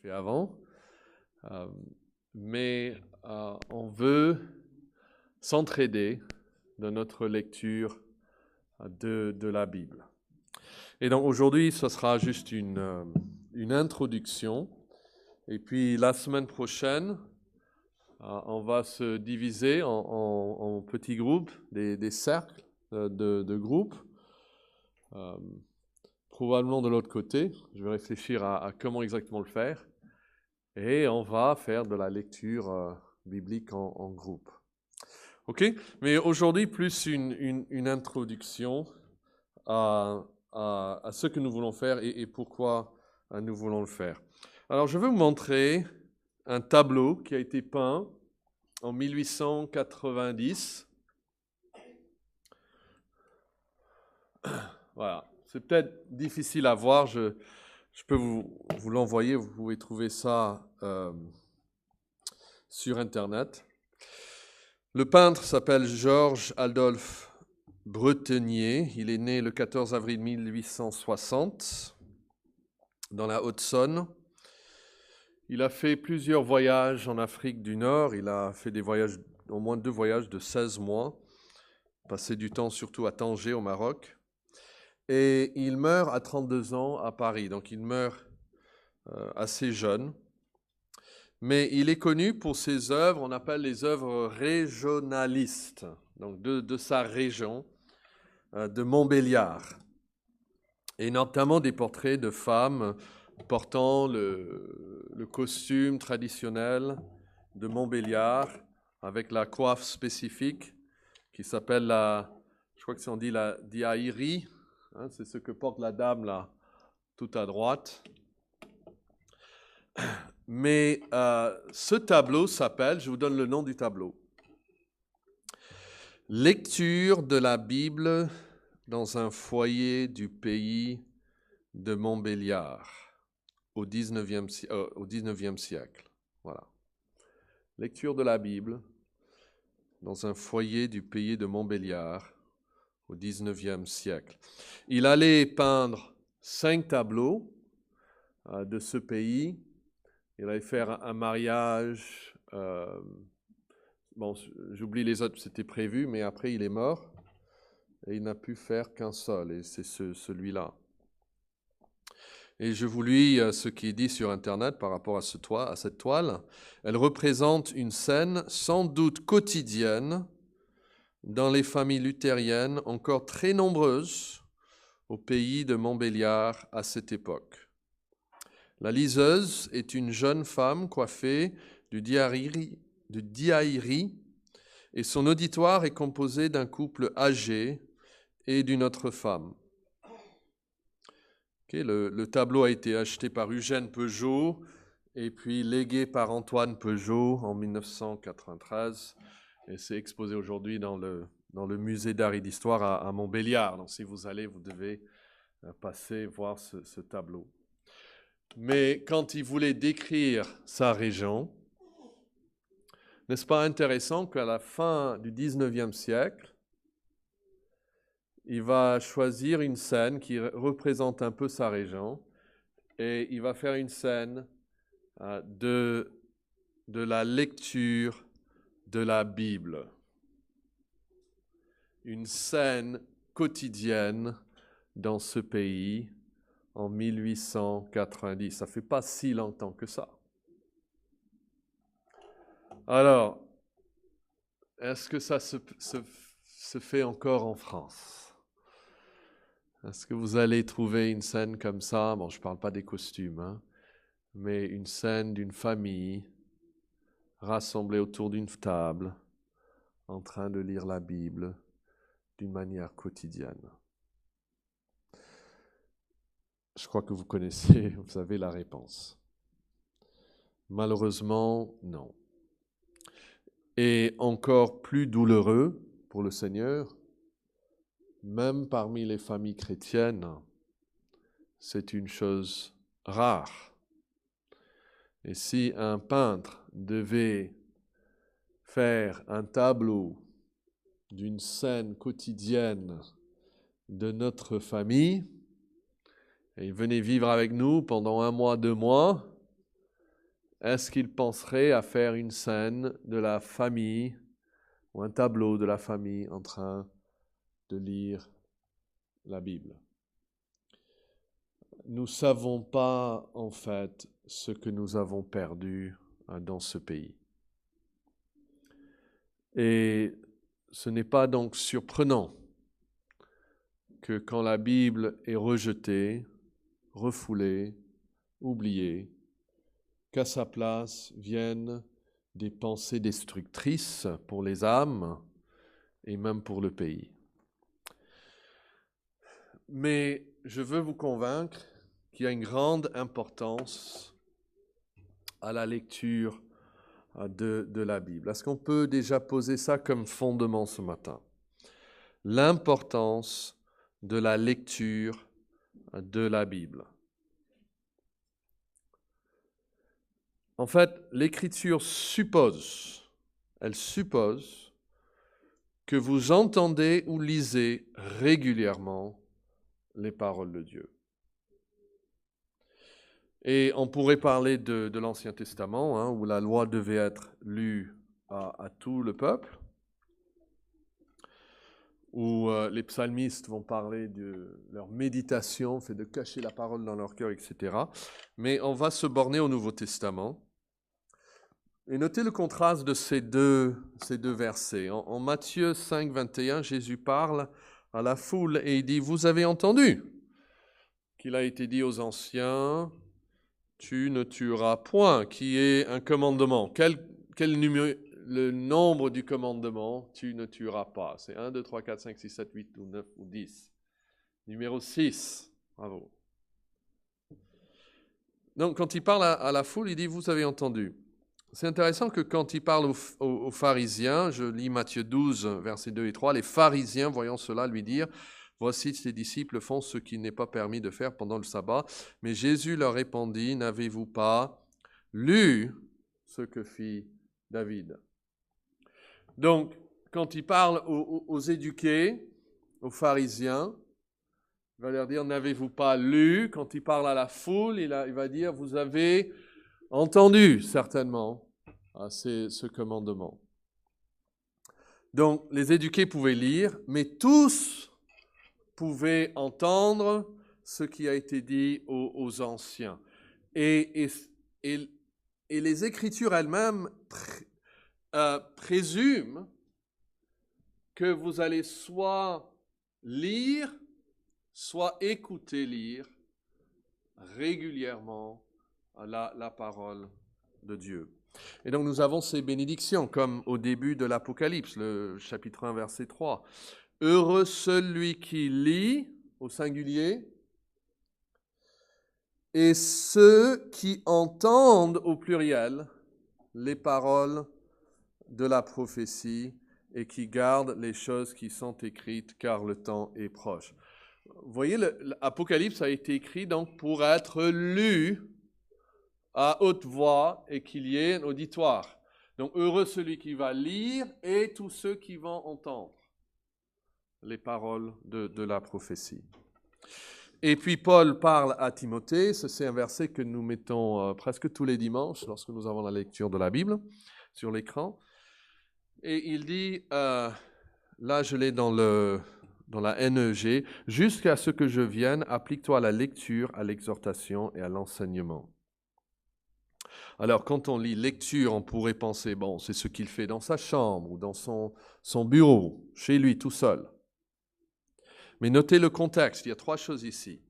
fait avant. Euh, mais on veut s'entraider dans notre lecture de la Bible. Et donc aujourd'hui, ce sera juste une introduction. Et puis la semaine prochaine, on va se diviser en petits groupes, des cercles de groupes. Probablement de l'autre côté. Je vais réfléchir à comment exactement le faire. Et on va faire de la lecture biblique en groupe. OK? Mais aujourd'hui, plus une introduction à ce que nous voulons faire et pourquoi nous voulons le faire. Alors, je vais vous montrer un tableau qui a été peint en 1890. Voilà. C'est peut-être difficile à voir. Je peux vous l'envoyer. Vous pouvez trouver ça sur Internet. Le peintre s'appelle Georges Adolphe Bretonnier. Il est né le 14 avril 1860 dans la Haute-Saône. Il a fait plusieurs voyages en Afrique du Nord. Il a fait des voyages, au moins 2 voyages de 16 mois, passé du temps surtout à Tanger au Maroc. Et il meurt à 32 ans à Paris, donc il meurt assez jeune. Mais il est connu pour ses œuvres, on appelle les œuvres régionalistes, donc de sa région, de Montbéliard. Et notamment des portraits de femmes portant le costume traditionnel de Montbéliard, avec la coiffe spécifique qui s'appelle je crois que on dit la diaïri, hein, c'est ce que porte la dame là, tout à droite. Mais ce tableau s'appelle, je vous donne le nom du tableau, « Lecture de la Bible dans un foyer du pays de Montbéliard au 19e siècle. » Voilà. Lecture de la Bible dans un foyer du pays de Montbéliard au 19e siècle. Il allait peindre 5 tableaux de ce pays. Il allait faire un mariage. Bon, j'oublie les autres, c'était prévu, mais après il est mort et il n'a pu faire qu'un seul, et c'est celui-là. Et je vous lis ce qui est dit sur Internet par rapport à cette toile. Elle représente une scène sans doute quotidienne dans les familles luthériennes encore très nombreuses au pays de Montbéliard à cette époque. La liseuse est une jeune femme coiffée du diaïri, et son auditoire est composé d'un couple âgé et d'une autre femme. Okay, le tableau a été acheté par Eugène Peugeot et puis légué par Antoine Peugeot en 1993 et c'est exposé aujourd'hui dans le musée d'art et d'histoire à Montbéliard. Donc si vous allez, vous devez passer voir ce tableau. Mais quand il voulait décrire sa région, n'est-ce pas intéressant qu'à la fin du 19e siècle, il va choisir une scène qui représente un peu sa région et il va faire une scène de la lecture de la Bible. Une scène quotidienne dans ce pays en 1890. Ça ne fait pas si longtemps que ça. Alors, est-ce que ça se fait encore en France? Est-ce que vous allez trouver une scène comme ça? Bon, je ne parle pas des costumes, hein, mais une scène d'une famille rassemblée autour d'une table, en train de lire la Bible d'une manière quotidienne. Je crois que vous connaissez, vous savez la réponse. Malheureusement, non. Et encore plus douloureux pour le Seigneur, même parmi les familles chrétiennes, c'est une chose rare. Et si un peintre devait faire un tableau d'une scène quotidienne de notre famille, et il venait vivre avec nous pendant 1 mois, 2 mois, est-ce qu'il penserait à faire une scène de la famille ou un tableau de la famille en train de lire la Bible? Nous ne savons pas en fait ce que nous avons perdu dans ce pays. Et ce n'est pas donc surprenant que quand la Bible est rejetée, refoulée, oubliée, qu'à sa place viennent des pensées destructrices pour les âmes et même pour le pays. Mais je veux vous convaincre qu'il y a une grande importance à la lecture de la Bible. Est-ce qu'on peut déjà poser ça comme fondement ce matin? L'importance de la lecture de la Bible. En fait, l'Écriture suppose que vous entendez ou lisez régulièrement les paroles de Dieu. Et on pourrait parler de l'Ancien Testament, où la loi devait être lue à tout le peuple, où les psalmistes vont parler de leur méditation, c'est de cacher la parole dans leur cœur, etc. Mais on va se borner au Nouveau Testament. Et notez le contraste de ces deux versets. En Matthieu 5, 21, Jésus parle à la foule et il dit « Vous avez entendu qu'il a été dit aux anciens, tu ne tueras point, qui est un commandement. Quel le nombre du commandement, tu ne tueras pas. C'est 1, 2, 3, 4, 5, 6, 7, 8 ou 9 ou 10. Numéro 6. Bravo. Donc, quand il parle à la foule, il dit « Vous avez entendu ». C'est intéressant que quand il parle aux pharisiens, je lis Matthieu 12, versets 2 et 3, les pharisiens, voyant cela, lui dirent « Voici, ses disciples font ce qu'il n'est pas permis de faire pendant le sabbat. » Mais Jésus leur répondit « N'avez-vous pas lu ce que fit David ?» Donc, quand il parle aux éduqués, aux pharisiens, il va leur dire « N'avez-vous pas lu ?» Quand il parle à la foule, il va dire « Vous avez entendu certainement ce commandement. » Donc, les éduqués pouvaient lire, mais tous pouvaient entendre ce qui a été dit aux anciens. Et les Écritures elles-mêmes présument que vous allez soit lire, soit écouter lire régulièrement la parole de Dieu. Et donc nous avons ces bénédictions, comme au début de l'Apocalypse, le chapitre 1, verset 3. « Heureux celui qui lit, au singulier, et ceux qui entendent, au pluriel, les paroles de la prophétie et qui gardent les choses qui sont écrites, car le temps est proche. » Vous voyez, l'Apocalypse a été écrit donc pour être lu à haute voix et qu'il y ait un auditoire. Donc, heureux celui qui va lire et tous ceux qui vont entendre les paroles de la prophétie. Et puis, Paul parle à Timothée, c'est un verset que nous mettons presque tous les dimanches lorsque nous avons la lecture de la Bible sur l'écran. Et il dit, là je l'ai dans la NEG, « Jusqu'à ce que je vienne, applique-toi à la lecture, à l'exhortation et à l'enseignement. » Alors, quand on lit lecture, on pourrait penser, bon, c'est ce qu'il fait dans sa chambre ou dans son bureau, chez lui, tout seul. Mais notez le contexte, il y a 3 choses ici.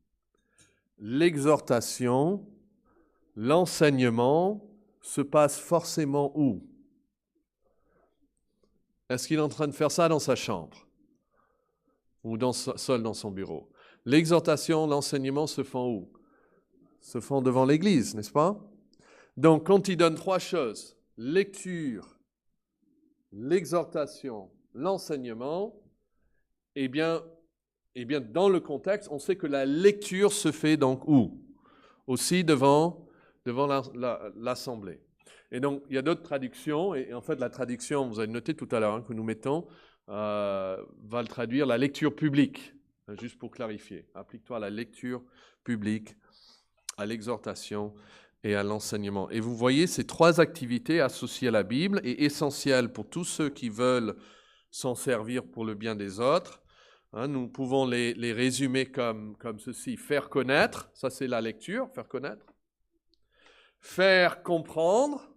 L'exhortation, l'enseignement se passe forcément où? Est-ce qu'il est en train de faire ça dans sa chambre ou seul dans son bureau? L'exhortation, l'enseignement se font où? Se font devant l'Église, n'est-ce pas? Donc, quand il donne 3 choses, lecture, l'exhortation, l'enseignement, eh bien, dans le contexte, on sait que la lecture se fait donc où? Aussi devant l'Assemblée. Et donc, il y a d'autres traductions, et en fait, la traduction, vous avez noté tout à l'heure, que nous mettons, va le traduire la lecture publique, juste pour clarifier. Applique-toi à la lecture publique, à l'exhortation et à l'enseignement. Et vous voyez ces trois activités associées à la Bible et essentielles pour tous ceux qui veulent s'en servir pour le bien des autres. Nous pouvons les résumer comme ceci. Faire connaître, ça c'est la lecture, faire connaître. Faire comprendre,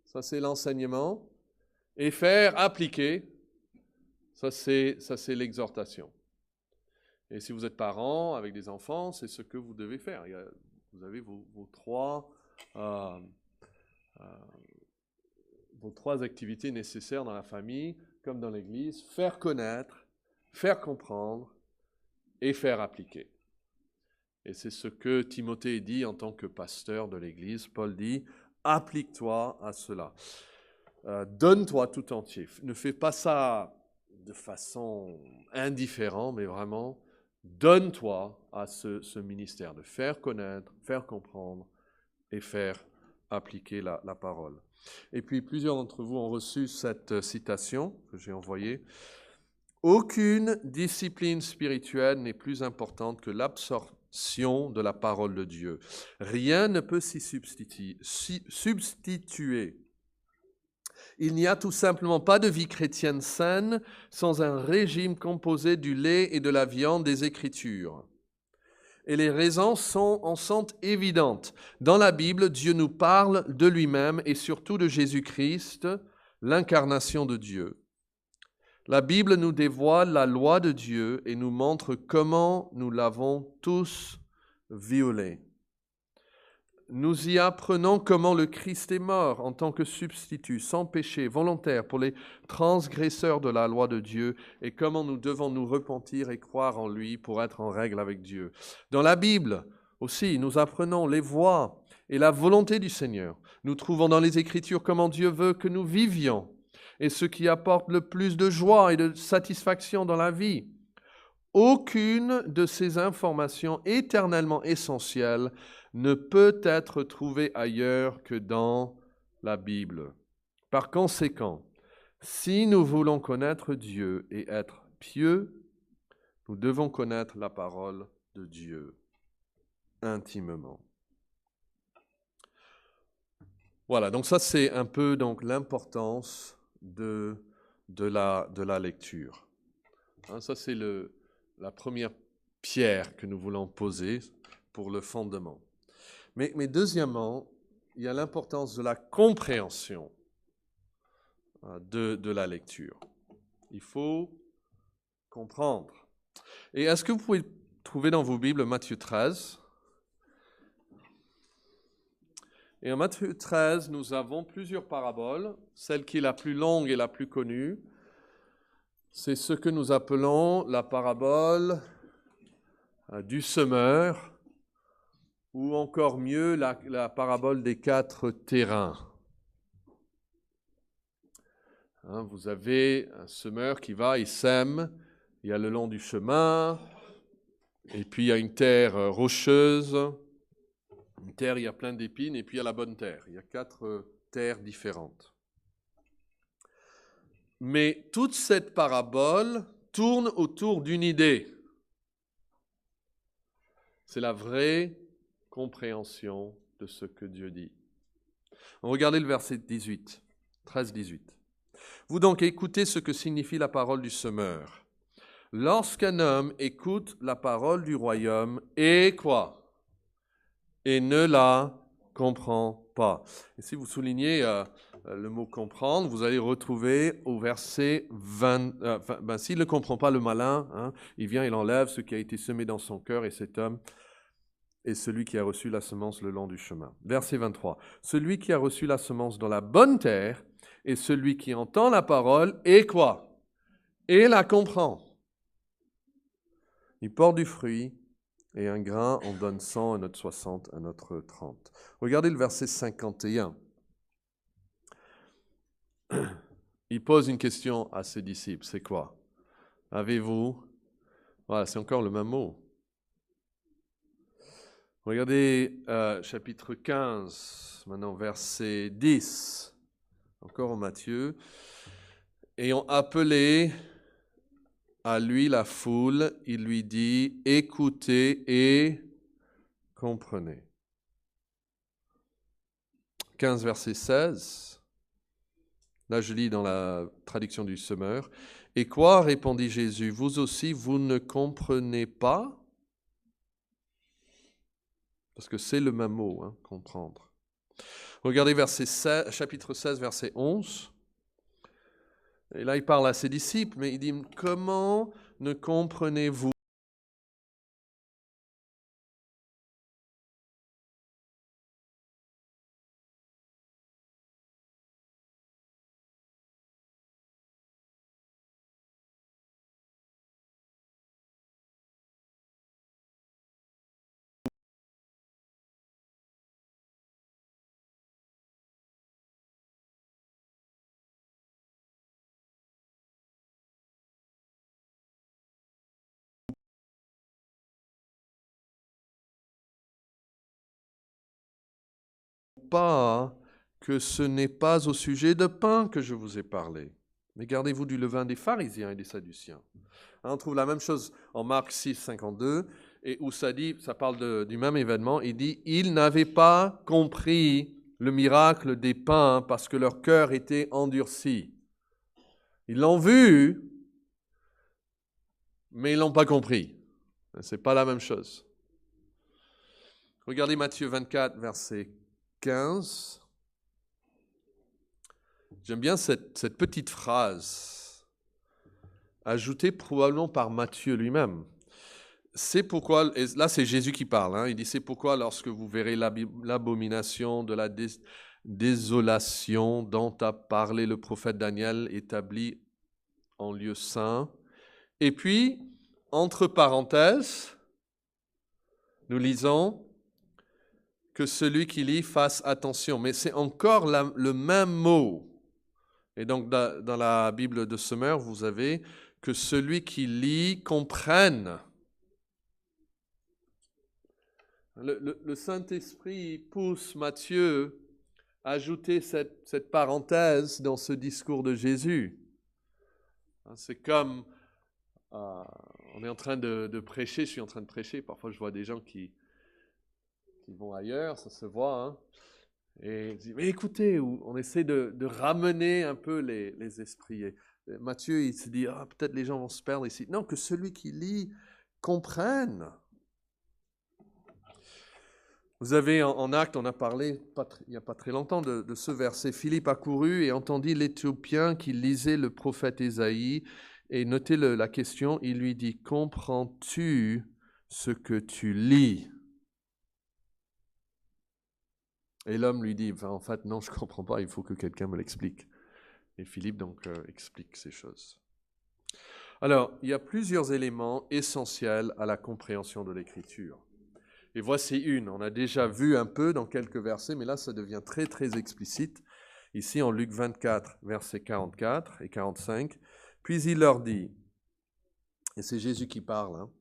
ça c'est l'enseignement. Et faire appliquer, ça c'est l'exhortation. Et si vous êtes parent avec des enfants, c'est ce que vous devez faire. Vous avez vos trois activités nécessaires dans la famille, comme dans l'Église. Faire connaître, faire comprendre et faire appliquer. Et c'est ce que Timothée dit en tant que pasteur de l'Église. Paul dit, applique-toi à cela. Donne-toi tout entier. Ne fais pas ça de façon indifférente, mais vraiment, donne-toi à ce ministère de faire connaître, faire comprendre et faire appliquer la parole. Et puis, plusieurs d'entre vous ont reçu cette citation que j'ai envoyée. Aucune discipline spirituelle n'est plus importante que l'absorption de la parole de Dieu. Rien ne peut s'y substituer. Il n'y a tout simplement pas de vie chrétienne saine sans un régime composé du lait et de la viande des Écritures. Et les raisons en sont évidentes. Dans la Bible, Dieu nous parle de lui-même et surtout de Jésus-Christ, l'incarnation de Dieu. La Bible nous dévoile la loi de Dieu et nous montre comment nous l'avons tous violée. Nous y apprenons comment le Christ est mort en tant que substitut, sans péché, volontaire pour les transgresseurs de la loi de Dieu et comment nous devons nous repentir et croire en lui pour être en règle avec Dieu. Dans la Bible aussi, nous apprenons les voies et la volonté du Seigneur. Nous trouvons dans les Écritures comment Dieu veut que nous vivions et ce qui apporte le plus de joie et de satisfaction dans la vie. Aucune de ces informations éternellement essentielles ne peut être trouvée ailleurs que dans la Bible. Par conséquent, si nous voulons connaître Dieu et être pieux, nous devons connaître la parole de Dieu intimement. Voilà, donc ça c'est un peu donc l'importance de la lecture. Ça c'est la première pierre que nous voulons poser pour le fondement. Mais deuxièmement, il y a l'importance de la compréhension de la lecture. Il faut comprendre. Et est-ce que vous pouvez trouver dans vos Bibles Matthieu 13 ? Et en Matthieu 13, nous avons plusieurs paraboles. Celle qui est la plus longue et la plus connue, c'est ce que nous appelons la parabole du semeur, ou encore mieux, la parabole des 4 terrains. Vous avez un semeur qui va, il sème, il y a le long du chemin, et puis il y a une terre rocheuse, une terre, il y a plein d'épines, et puis il y a la bonne terre. Il y a 4 terres différentes. Mais toute cette parabole tourne autour d'une idée. C'est la vraie compréhension de ce que Dieu dit. Regardez le verset 18, 13-18. Vous donc écoutez ce que signifie la parole du semeur. Lorsqu'un homme écoute la parole du royaume et quoi ? Et ne la comprend pas. Et si vous soulignez le mot comprendre, vous allez retrouver au verset 20. S'il ne comprend pas le malin, il vient, il enlève ce qui a été semé dans son cœur et cet homme est celui qui a reçu la semence le long du chemin. Verset 23. Celui qui a reçu la semence dans la bonne terre est celui qui entend la parole et quoi ? Et la comprend. Il porte du fruit et un grain en donne 100, un autre 60, un autre 30. Regardez le verset 51. Il pose une question à ses disciples. C'est quoi ? Avez-vous... Voilà, c'est encore le même mot. Regardez chapitre 15, maintenant verset 10, encore en Matthieu. Ayant appelé à lui la foule, il lui dit, écoutez et comprenez. 15, verset 16. Là, je lis dans la traduction du Semeur. « Et quoi, répondit Jésus, vous aussi, vous ne comprenez pas ?» Parce que c'est le même mot, hein, comprendre. Regardez chapitre 16, verset 11. Et là, il parle à ses disciples, mais il dit « Comment ne comprenez-vous pas que ce n'est pas au sujet de pain que je vous ai parlé, mais gardez-vous du levain des pharisiens et des sadduciens. » On trouve la même chose en Marc 6, 52, et où ça parle du même événement. Il dit « Ils n'avaient pas compris le miracle des pains parce que leur cœur était endurci. » Ils l'ont vu, mais ils ne l'ont pas compris. Ce n'est pas la même chose. Regardez Matthieu 24, verset 15. J'aime bien cette petite phrase, ajoutée probablement par Matthieu lui-même. C'est pourquoi, et là c'est Jésus qui parle, hein, il dit « C'est pourquoi lorsque vous verrez l'abomination de la désolation dont a parlé le prophète Daniel établi en lieu saint. » Et puis, entre parenthèses, nous lisons que celui qui lit fasse attention. Mais c'est encore le même mot. Et donc, dans la Bible de Semeur, vous avez que celui qui lit comprenne. Le Saint-Esprit pousse Matthieu à ajouter cette parenthèse dans ce discours de Jésus. C'est comme, on est en train de prêcher, je suis en train de prêcher, parfois je vois des gens qui vont ailleurs, ça se voit, hein, et je dis, mais écoutez, on essaie de ramener un peu les esprits. Et Matthieu, il se dit, peut-être les gens vont se perdre ici. Non, que celui qui lit comprenne. Vous avez en Actes, on a parlé il n'y a pas très longtemps de ce verset. Philippe accourut et entendit l'Éthiopien qui lisait le prophète Ésaïe. Et notez la question, il lui dit, comprends-tu ce que tu lis ? Et l'homme lui dit, en fait, non, je ne comprends pas, il faut que quelqu'un me l'explique. Et Philippe donc explique ces choses. Alors, il y a plusieurs éléments essentiels à la compréhension de l'Écriture. Et voici une, on a déjà vu un peu dans quelques versets, mais là ça devient très très explicite. Ici en Luc 24, versets 44 et 45. Puis il leur dit, et c'est Jésus qui parle, hein,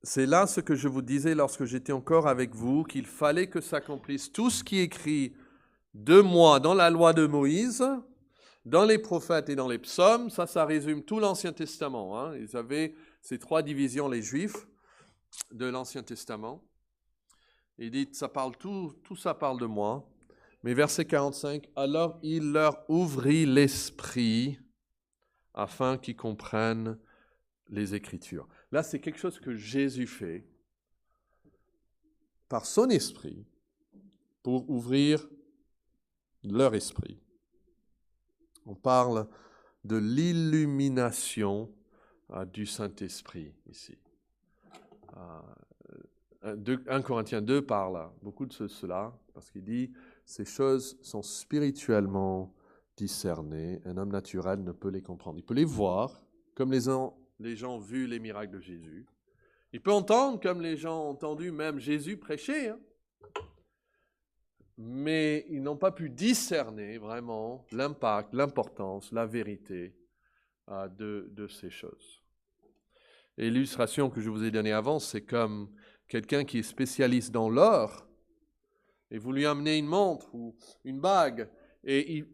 c'est là ce que je vous disais lorsque j'étais encore avec vous, qu'il fallait que s'accomplisse tout ce qui est écrit de moi dans la loi de Moïse, dans les prophètes et dans les psaumes. Ça résume tout l'Ancien Testament. Hein. Ils avaient ces trois divisions, les Juifs, de l'Ancien Testament. Il dit, tout ça parle de moi. Mais verset 45, alors il leur ouvrit l'esprit afin qu'ils comprennent les Écritures. Là, c'est quelque chose que Jésus fait par son esprit pour ouvrir leur esprit. On parle de l'illumination du Saint-Esprit ici. 1 Corinthiens 2 parle beaucoup de cela, parce qu'il dit « Ces choses sont spirituellement discernées, un homme naturel ne peut les comprendre. » Il peut les voir, comme les gens ont vu les miracles de Jésus. Il peut entendre, comme les gens ont entendu même Jésus prêcher. Hein. Mais ils n'ont pas pu discerner vraiment l'impact, l'importance, la vérité de ces choses. Et l'illustration que je vous ai donnée avant, c'est comme quelqu'un qui est spécialiste dans l'or, et vous lui amenez une montre ou une bague, et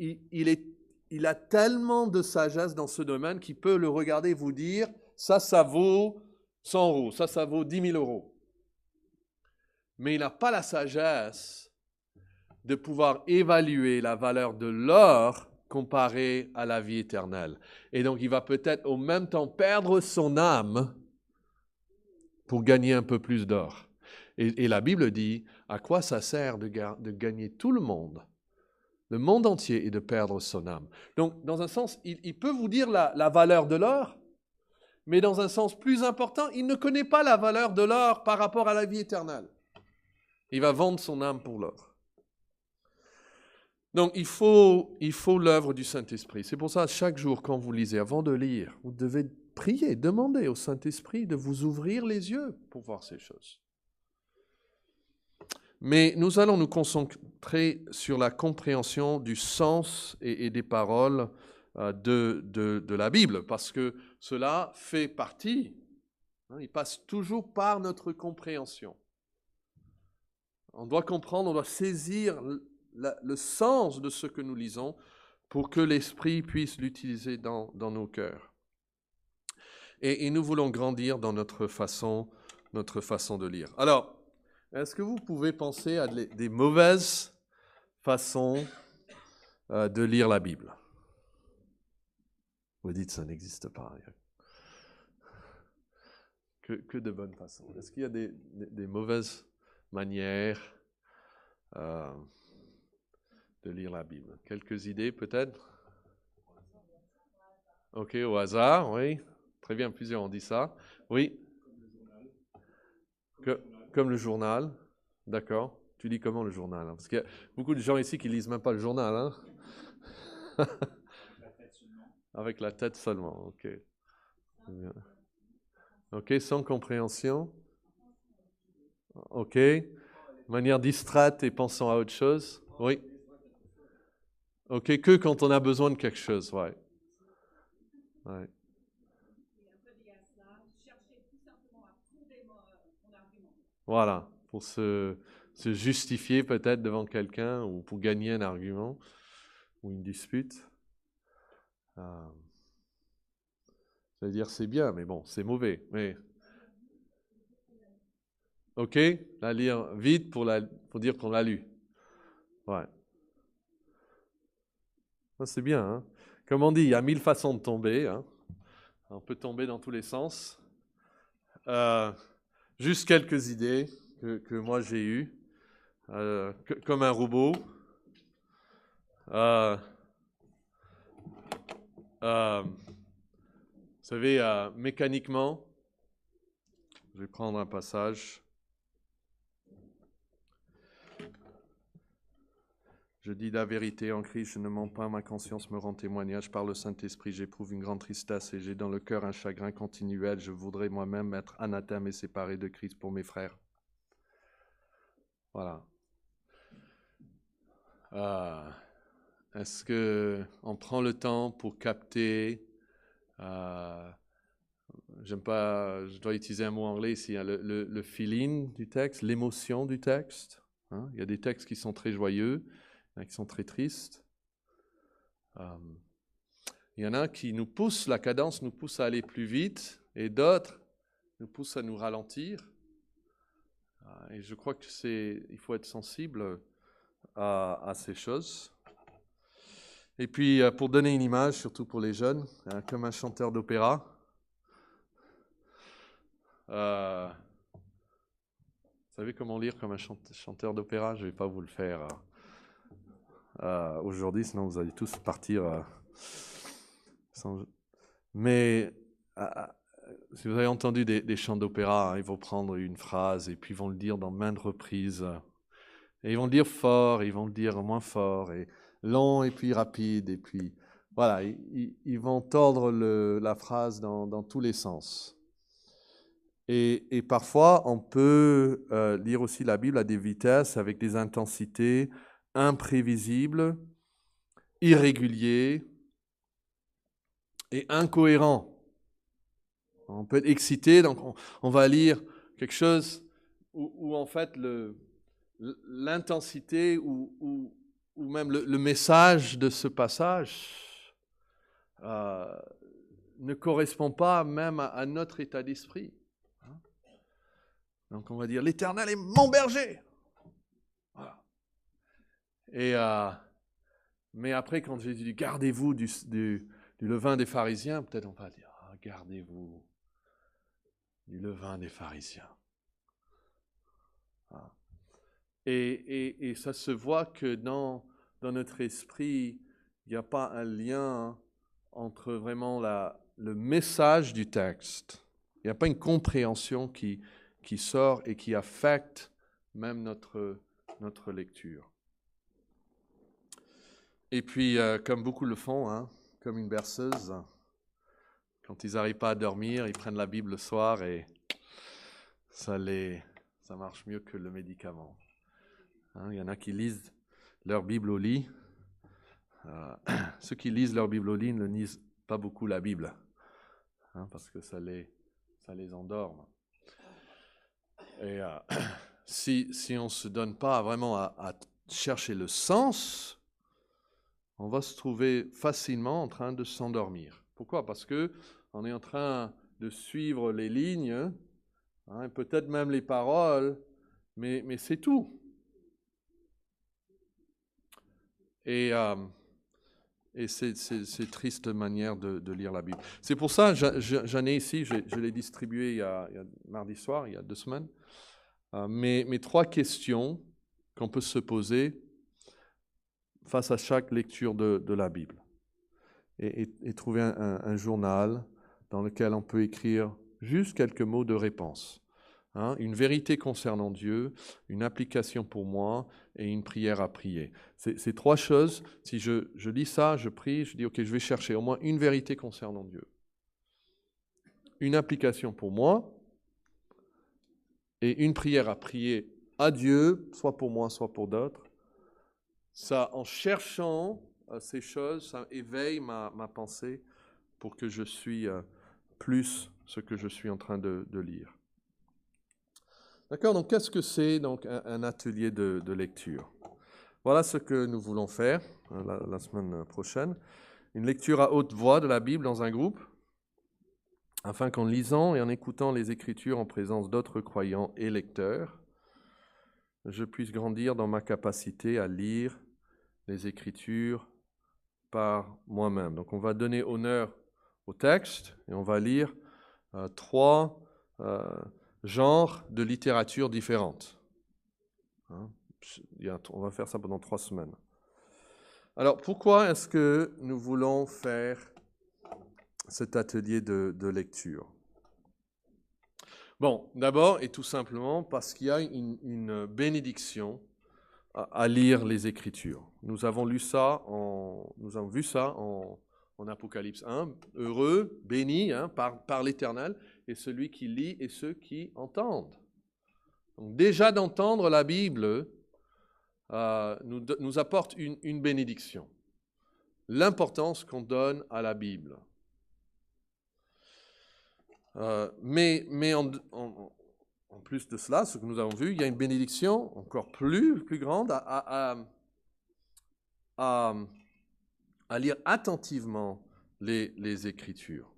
il a tellement de sagesse dans ce domaine qu'il peut le regarder et vous dire, ça vaut 100 euros, ça vaut 10 000 euros. Mais il n'a pas la sagesse de pouvoir évaluer la valeur de l'or comparée à la vie éternelle. Et donc, il va peut-être au même temps perdre son âme pour gagner un peu plus d'or. Et la Bible dit, à quoi ça sert de gagner tout le monde entier, et de perdre son âme? Donc, dans un sens, il peut vous dire la valeur de l'or, mais dans un sens plus important, il ne connaît pas la valeur de l'or par rapport à la vie éternelle. Il va vendre son âme pour l'or. Donc, il faut l'œuvre du Saint-Esprit. C'est pour ça, chaque jour, quand vous lisez, avant de lire, vous devez prier, demander au Saint-Esprit de vous ouvrir les yeux pour voir ces choses. Mais nous allons nous concentrer sur la compréhension du sens et des paroles de la Bible, parce que cela fait partie, il passe toujours par notre compréhension. On doit comprendre, on doit saisir le sens de ce que nous lisons pour que l'Esprit puisse l'utiliser dans nos cœurs. Et nous voulons grandir dans notre façon de lire. Alors, est-ce que vous pouvez penser à des mauvaises façons de lire la Bible? Vous dites, ça n'existe pas. Que de bonnes façons. Est-ce qu'il y a des mauvaises manières de lire la Bible? Quelques idées peut-être? Ok, au hasard, oui. Très bien, plusieurs ont dit ça. Oui. Comme le journal. D'accord. Tu lis comment le journal? Parce qu'il y a beaucoup de gens ici qui ne lisent même pas le journal. Hein? Avec la tête seulement. Ok. Ok, sans compréhension. Ok. Manière distraite et pensant à autre chose. Oui. Ok, que quand on a besoin de quelque chose, ouais. Ouais. Voilà, pour se justifier peut-être devant quelqu'un ou pour gagner un argument ou une dispute. C'est-à-dire c'est bien, mais bon, c'est mauvais. Mais ok, la lire vite pour dire qu'on l'a lu. Ouais. Ça, c'est bien. Hein? Comme on dit, il y a 1000 façons de tomber. Hein? On peut tomber dans tous les sens. Juste quelques idées que moi j'ai eues. Comme un robot. Vous savez, mécaniquement, je vais prendre un passage. Je dis la vérité en Christ, je ne mens pas, ma conscience me rend témoignage. Par le Saint-Esprit, j'éprouve une grande tristesse et j'ai dans le cœur un chagrin continuel. Je voudrais moi-même être anathème et séparé de Christ pour mes frères. Voilà. Est-ce qu'on prend le temps pour capter, j'aime pas, je dois utiliser un mot anglais ici, hein, le feeling du texte, l'émotion du texte. Hein? Il y a des textes qui sont très joyeux, il y en a qui sont très tristes. Il y en a qui nous poussent, la cadence nous pousse à aller plus vite, et d'autres nous poussent à nous ralentir. Et je crois il faut être sensible à ces choses. Et puis, pour donner une image, surtout pour les jeunes, comme un chanteur d'opéra. Vous savez comment lire comme un chanteur d'opéra? Je ne vais pas vous le faire aujourd'hui, sinon vous allez tous partir sans... Mais si vous avez entendu des chants d'opéra, hein, ils vont prendre une phrase et puis ils vont le dire dans maintes reprises. Et ils vont le dire fort, ils vont le dire moins fort, et long et puis rapide. Et puis voilà, ils vont tordre la phrase dans tous les sens. Et parfois, on peut lire aussi la Bible à des vitesses avec des intensités imprévisibles, irrégulières et incohérentes. On peut être excité, donc on va lire quelque chose où en fait l'intensité ou même le message de ce passage ne correspond pas même à notre état d'esprit. Donc on va dire, l'Éternel est mon berger. Voilà. Mais après, quand Jésus dit « Gardez-vous du levain des pharisiens », peut-être on va dire « Gardez-vous du levain des pharisiens ». Et ça se voit que dans notre esprit, il n'y a pas un lien entre vraiment le message du texte. Il n'y a pas une compréhension qui sort et qui affecte même notre lecture. Et puis, comme beaucoup le font, hein, comme une berceuse, quand ils n'arrivent pas à dormir, ils prennent la Bible le soir et ça marche mieux que le médicament. Hein, il y en a qui lisent leur Bible au lit. Ceux qui lisent leur Bible au lit ne lisent pas beaucoup la Bible, hein, parce que ça les endorme. Et si on ne se donne pas vraiment à chercher le sens, on va se trouver facilement en train de s'endormir. Pourquoi? Parce qu'on est en train de suivre les lignes, hein, peut-être même les paroles, mais c'est tout. Et c'est triste manière de lire la Bible. C'est pour ça, j'en ai ici, je l'ai distribué il y a mardi soir, il y a 2 semaines, mes 3 questions qu'on peut se poser face à chaque lecture de la Bible. Et trouver un journal dans lequel on peut écrire juste quelques mots de réponse. Hein, une vérité concernant Dieu, une application pour moi et une prière à prier. Ces 3 choses, si je lis ça, je prie, je dis ok, je vais chercher au moins une vérité concernant Dieu. Une application pour moi et une prière à prier à Dieu, soit pour moi, soit pour d'autres. Ça, en cherchant ces choses, ça éveille ma pensée pour que je suis plus ce que je suis en train de lire. D'accord, donc qu'est-ce que c'est donc un atelier de lecture? Voilà ce que nous voulons faire la semaine prochaine. Une lecture à haute voix de la Bible dans un groupe, afin qu'en lisant et en écoutant les Écritures en présence d'autres croyants et lecteurs, je puisse grandir dans ma capacité à lire les Écritures par moi-même. Donc on va donner honneur au texte et on va lire 3 genres de littérature différentes. Hein, on va faire ça pendant 3 semaines. Alors, pourquoi est-ce que nous voulons faire cet atelier de lecture? Bon, d'abord et tout simplement parce qu'il y a une bénédiction à lire les Écritures. Nous avons vu ça en Apocalypse 1. Heureux, béni par l'Éternel, et celui qui lit et ceux qui entendent. Donc déjà d'entendre la Bible nous apporte une bénédiction. L'importance qu'on donne à la Bible. Mais en plus de cela, ce que nous avons vu, il y a une bénédiction encore plus grande à lire attentivement les Écritures.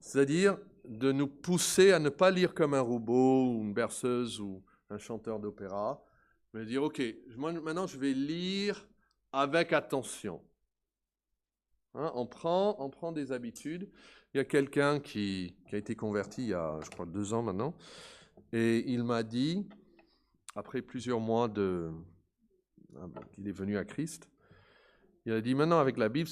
C'est-à-dire de nous pousser à ne pas lire comme un robot ou une berceuse ou un chanteur d'opéra, mais de dire, ok, maintenant je vais lire avec attention. Hein, on prend des habitudes. Il y a quelqu'un qui a été converti il y a, je crois, 2 ans maintenant, et il m'a dit, après plusieurs mois qu'il est venu à Christ, il a dit, maintenant avec la Bible,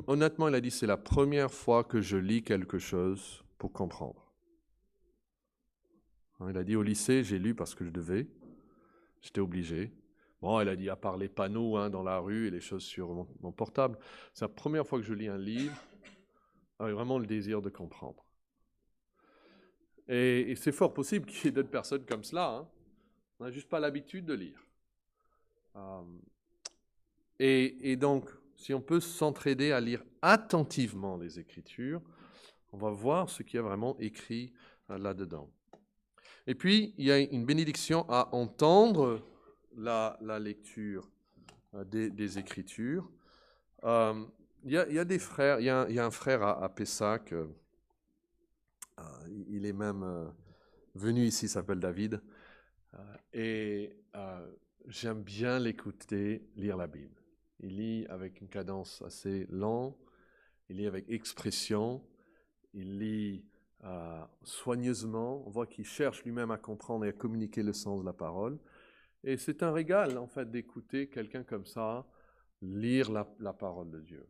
honnêtement, il a dit, c'est la première fois que je lis quelque chose pour comprendre. Il a dit, au lycée, j'ai lu parce que je devais, j'étais obligé. Bon, il a dit, à part les panneaux dans la rue et les choses sur mon portable, c'est la première fois que je lis un livre avec vraiment le désir de comprendre. Et c'est fort possible qu'il y ait d'autres personnes comme cela. On n'a juste pas l'habitude de lire. Et donc, si on peut s'entraider à lire attentivement les Écritures, on va voir ce qu'il y a vraiment écrit là-dedans. Et puis, il y a une bénédiction à entendre la lecture des Écritures. Il y a des frères, il y a un frère à Pessac, il est même venu ici, il s'appelle David, et j'aime bien l'écouter lire la Bible. Il lit avec une cadence assez lente, il lit avec expression, il lit soigneusement. On voit qu'il cherche lui-même à comprendre et à communiquer le sens de la parole. Et c'est un régal, en fait, d'écouter quelqu'un comme ça lire la parole de Dieu.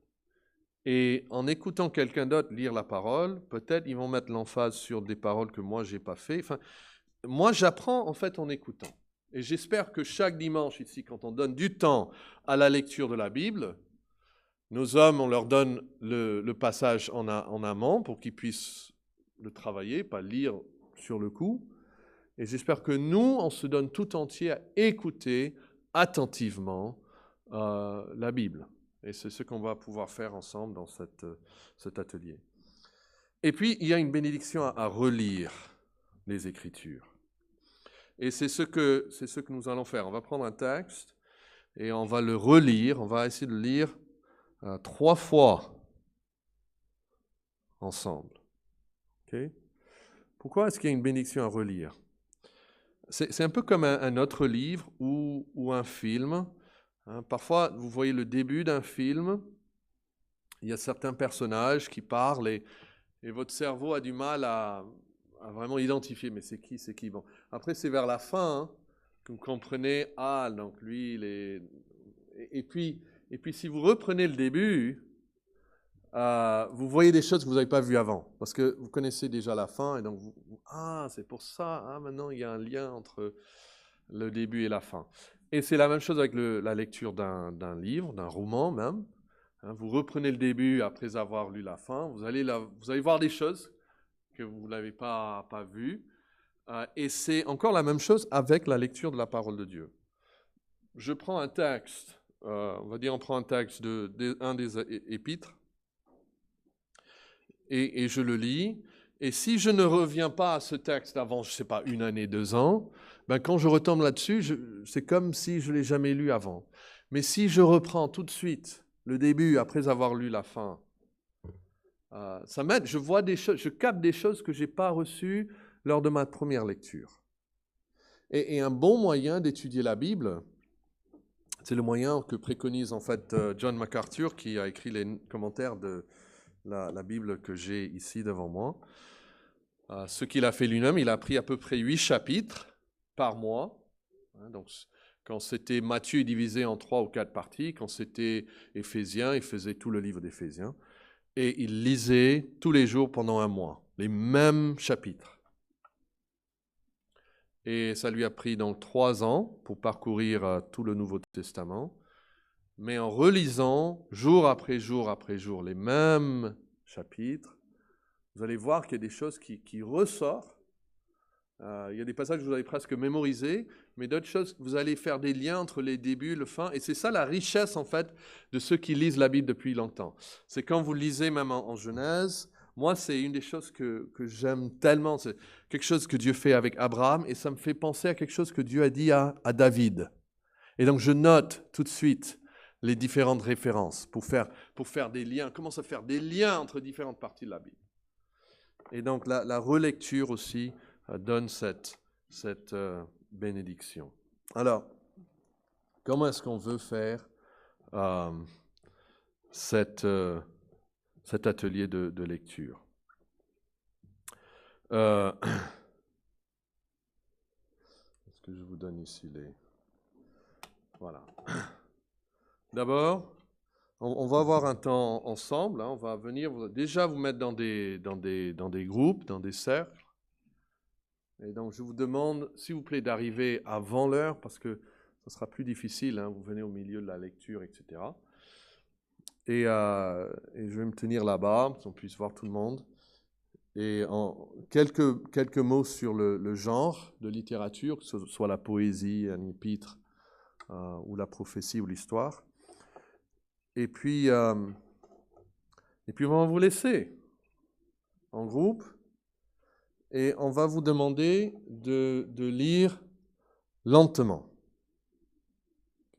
Et en écoutant quelqu'un d'autre lire la parole, peut-être ils vont mettre l'emphase sur des paroles que moi, je n'ai pas fait. Enfin, moi, j'apprends, en fait, en écoutant. Et j'espère que chaque dimanche, ici, quand on donne du temps à la lecture de la Bible, nos hommes, on leur donne le passage en amont pour qu'ils puissent le travailler, pas lire sur le coup. Et j'espère que nous, on se donne tout entier à écouter attentivement la Bible. Et c'est ce qu'on va pouvoir faire ensemble dans cet atelier. Et puis, il y a une bénédiction à relire les Écritures. Et c'est ce que nous allons faire. On va prendre un texte et on va le relire. On va essayer de le lire 3 fois ensemble. Okay? Pourquoi est-ce qu'il y a une bénédiction à relire? C'est un peu comme un autre livre ou un film. Parfois, vous voyez le début d'un film, il y a certains personnages qui parlent et votre cerveau a du mal à vraiment identifier, mais c'est qui. Bon. Après, c'est vers la fin que vous comprenez, donc lui, il est... Et puis, si vous reprenez le début, vous voyez des choses que vous n'avez pas vues avant, parce que vous connaissez déjà la fin, et donc c'est pour ça, maintenant il y a un lien entre le début et la fin. Et c'est la même chose avec la lecture d'un livre, d'un roman même. Vous reprenez le début après avoir lu la fin, vous allez voir des choses que vous n'avez pas vues, et c'est encore la même chose avec la lecture de la parole de Dieu. Je prends un texte, on prend un texte d'un des épîtres, et je le lis, et si je ne reviens pas à ce texte avant, je ne sais pas, 1 année, 2 ans, quand je retombe là-dessus, c'est comme si je ne l'ai jamais lu avant. Mais si je reprends tout de suite le début après avoir lu la fin, ça m'aide, je vois des choses, je capte des choses que je n'ai pas reçues lors de ma première lecture. Et un bon moyen d'étudier la Bible, c'est le moyen que préconise en fait John MacArthur, qui a écrit les commentaires de la Bible que j'ai ici devant moi. Ce qu'il a fait lui-même, il a pris à peu près 8 chapitres par mois. Donc, quand c'était Matthieu, il divisait en 3 ou 4 parties. Quand c'était Éphésiens, il faisait tout le livre d'Éphésiens. Et il lisait tous les jours pendant 1 mois, les mêmes chapitres. Et ça lui a pris donc 3 ans pour parcourir tout le Nouveau Testament. Mais en relisant jour après jour après jour les mêmes chapitres, vous allez voir qu'il y a des choses qui ressortent. Il y a des passages que vous allez presque mémoriser, mais d'autres choses, vous allez faire des liens entre les débuts et le fin. Et c'est ça la richesse, en fait, de ceux qui lisent la Bible depuis longtemps. C'est quand vous lisez même en Genèse, moi, c'est une des choses que j'aime tellement. C'est quelque chose que Dieu fait avec Abraham, et ça me fait penser à quelque chose que Dieu a dit à David. Et donc, je note tout de suite les différentes références pour faire des liens, commence à faire des liens entre différentes parties de la Bible. Et donc, la relecture aussi donne cette bénédiction. Alors, comment est-ce qu'on veut faire cet atelier de lecture? Est-ce que je vous donne ici les... Voilà. D'abord, on va avoir un temps ensemble. On va venir déjà vous mettre dans des groupes, dans des cercles. Et donc, je vous demande, s'il vous plaît, d'arriver avant l'heure, parce que ça sera plus difficile. Vous venez au milieu de la lecture, etc. Et je vais me tenir là-bas, pour qu'on puisse voir tout le monde. Et quelques mots sur le genre de littérature, que ce soit la poésie, un épître, ou la prophétie, ou l'histoire. Et puis on va vous laisser en groupe. Et on va vous demander de lire lentement.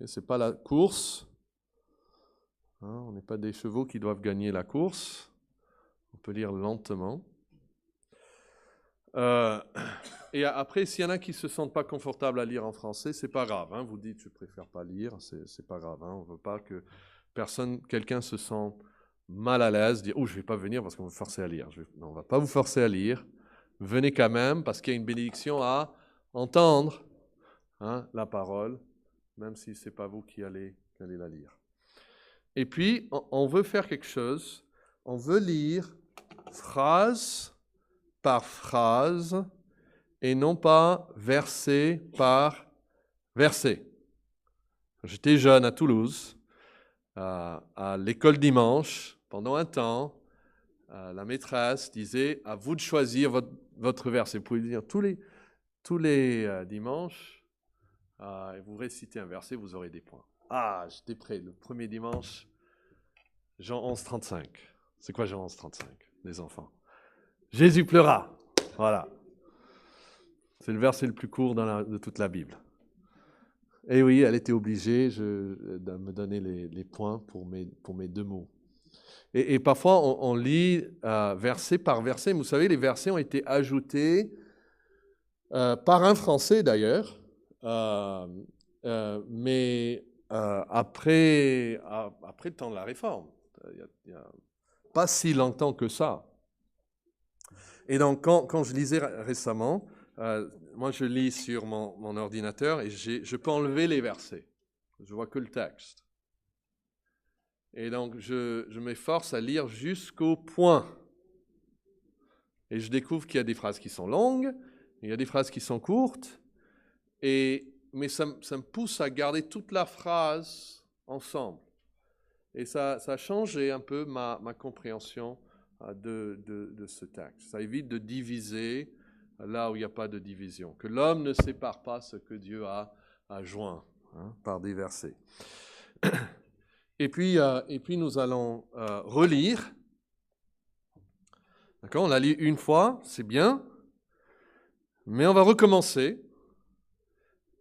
Ce n'est pas la course. On n'est pas des chevaux qui doivent gagner la course. On peut lire lentement. Et après, s'il y en a qui ne se sentent pas confortables à lire en français, c'est pas grave. Hein. Vous dites, je préfère pas lire, c'est pas grave. Hein. On veut pas que quelqu'un se sente mal à l'aise, dire, oh, je vais pas venir parce qu'on va me forcer à lire. Non, on va pas vous forcer à lire. Venez quand même parce qu'il y a une bénédiction à entendre la parole, même si c'est pas vous qui allez la lire. Et puis, on veut faire quelque chose. On veut lire phrase par phrase et non pas verset par verset. J'étais jeune à Toulouse, à l'école dimanche, pendant un temps, la maîtresse disait, à vous de choisir votre verset. Vous pouvez dire tous les dimanches, vous récitez un verset, vous aurez des points. Ah, j'étais prêt. Le premier dimanche, Jean 11, 35. C'est quoi Jean 11, 35, les enfants? Jésus pleura. Voilà. C'est le verset le plus court de toute la Bible. Et oui, elle était obligée de me donner les points pour mes 2 mots. Et parfois, on lit verset par verset. Vous savez, les versets ont été ajoutés par un Français d'ailleurs, mais après le temps de la Réforme. Il n'y a pas si longtemps que ça. Et donc, quand je lisais récemment, moi je lis sur mon ordinateur et je peux enlever les versets. Je vois que le texte. Et donc, je m'efforce à lire jusqu'au point. Et je découvre qu'il y a des phrases qui sont longues, il y a des phrases qui sont courtes, mais ça me pousse à garder toute la phrase ensemble. Et ça a changé un peu ma compréhension de ce texte. Ça évite de diviser là où il n'y a pas de division. Que l'homme ne sépare pas ce que Dieu a joint par des versets. Et puis nous allons relire. D'accord, on l'a lu une fois, c'est bien. Mais on va recommencer.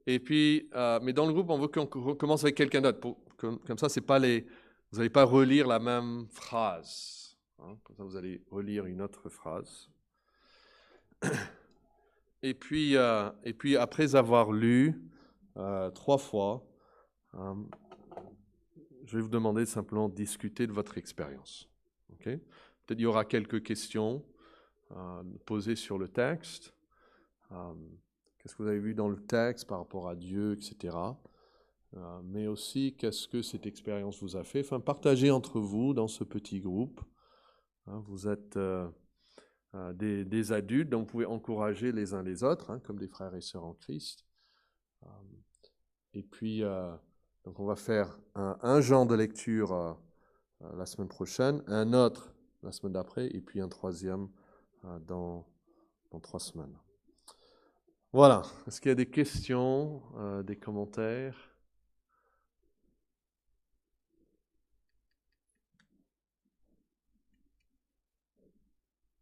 Et puis, mais dans le groupe, on veut qu'on recommence avec quelqu'un d'autre. Comme ça, vous n'allez pas relire la même phrase. Comme ça, vous allez relire une autre phrase. Et puis après avoir lu 3 fois, je vais vous demander simplement de discuter de votre expérience. Okay? Peut-être il y aura quelques questions posées sur le texte. Qu'est-ce que vous avez vu dans le texte par rapport à Dieu, etc. Mais aussi, qu'est-ce que cette expérience vous a fait? Enfin, partagez entre vous dans ce petit groupe. Vous êtes des adultes, donc vous pouvez encourager les uns les autres, comme des frères et sœurs en Christ. Et puis, donc on va faire un genre de lecture la semaine prochaine, un autre la semaine d'après, et puis un troisième dans 3 semaines. Voilà. Est-ce qu'il y a des questions, des commentaires?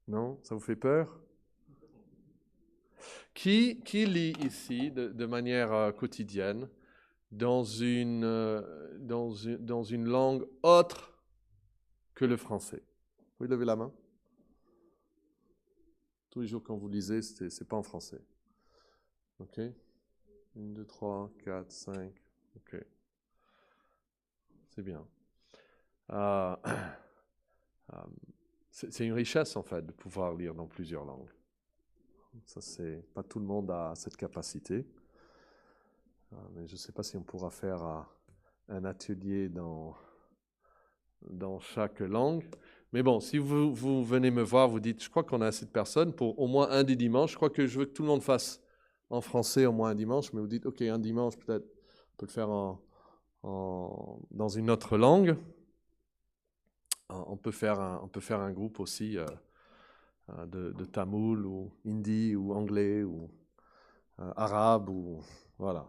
Non? Ça vous fait peur? Qui lit ici de manière quotidienne dans une langue autre que le français? Vous pouvez lever la main? Tous les jours quand vous lisez, c'est pas en français. Ok? 1, 2, 3, 4, 5. Ok. C'est bien. C'est une richesse en fait de pouvoir lire dans plusieurs langues. Ça, pas tout le monde a cette capacité. Mais je ne sais pas si on pourra faire un atelier dans chaque langue. Mais bon, si vous venez me voir, vous dites, je crois qu'on a assez de personnes pour au moins un des dimanches. Je crois que je veux que tout le monde fasse en français au moins un dimanche. Mais vous dites, ok, un dimanche, peut-être on peut le faire dans une autre langue. On peut faire un groupe aussi de tamoul ou hindi ou anglais ou arabe ou voilà.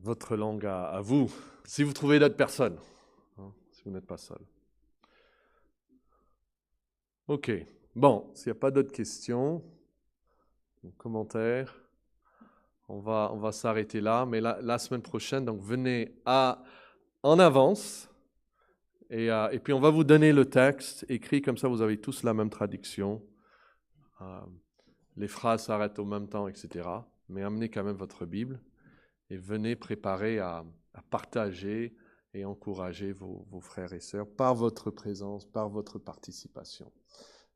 Votre langue à vous, si vous trouvez d'autres personnes, si vous n'êtes pas seul. Ok, bon, s'il n'y a pas d'autres questions, commentaires, on va s'arrêter là, mais la semaine prochaine, donc venez en avance, et puis on va vous donner le texte écrit, comme ça vous avez tous la même traduction, les phrases s'arrêtent au même temps, etc. Mais amenez quand même votre Bible et venez préparer à partager et encourager vos frères et sœurs par votre présence, par votre participation.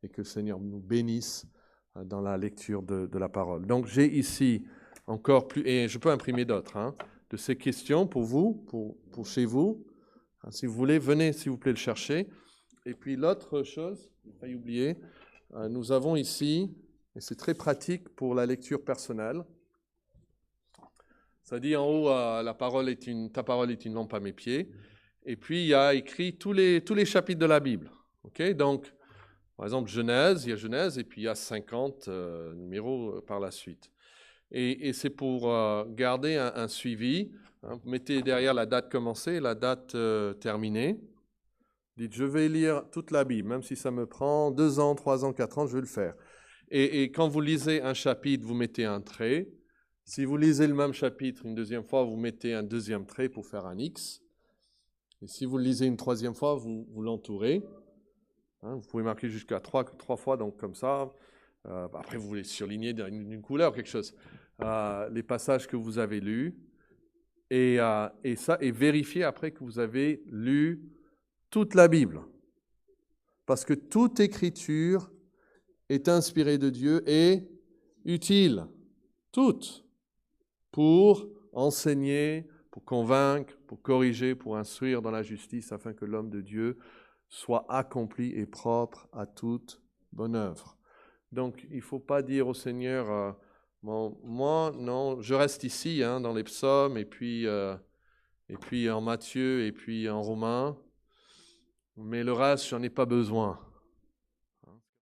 Et que le Seigneur nous bénisse dans la lecture de la parole. Donc j'ai ici encore plus, et je peux imprimer d'autres, de ces questions pour vous, pour chez vous. Si vous voulez, venez s'il vous plaît le chercher. Et puis l'autre chose, je n'ai pas oublié, nous avons ici, et c'est très pratique pour la lecture personnelle, ça dit en haut, ta parole est une lampe à mes pieds. Et puis il y a écrit tous les chapitres de la Bible. Okay, donc, par exemple, Genèse, il y a Genèse, et puis il y a 50 numéros par la suite. Et c'est pour garder un suivi. Vous mettez derrière la date commencée et la date terminée. Dites, je vais lire toute la Bible, même si ça me prend 2 ans, 3 ans, 4 ans, je vais le faire. Et quand vous lisez un chapitre, vous mettez un trait. Si vous lisez le même chapitre une deuxième fois, vous mettez un deuxième trait pour faire un X. Et si vous le lisez une troisième fois, vous l'entourez. Vous pouvez marquer jusqu'à 3 fois, donc comme ça. Après, vous voulez surligner d'une couleur, quelque chose. Les passages que vous avez lus. Et vérifier après que vous avez lu toute la Bible. Parce que toute écriture est inspirée de Dieu et utile. Toute. Pour enseigner, pour convaincre, pour corriger, pour instruire dans la justice, afin que l'homme de Dieu soit accompli et propre à toute bonne œuvre. Donc, il ne faut pas dire au Seigneur, moi, non, je reste ici, dans les psaumes, et puis en Matthieu, et puis en Romains, mais le reste, j'en ai pas besoin.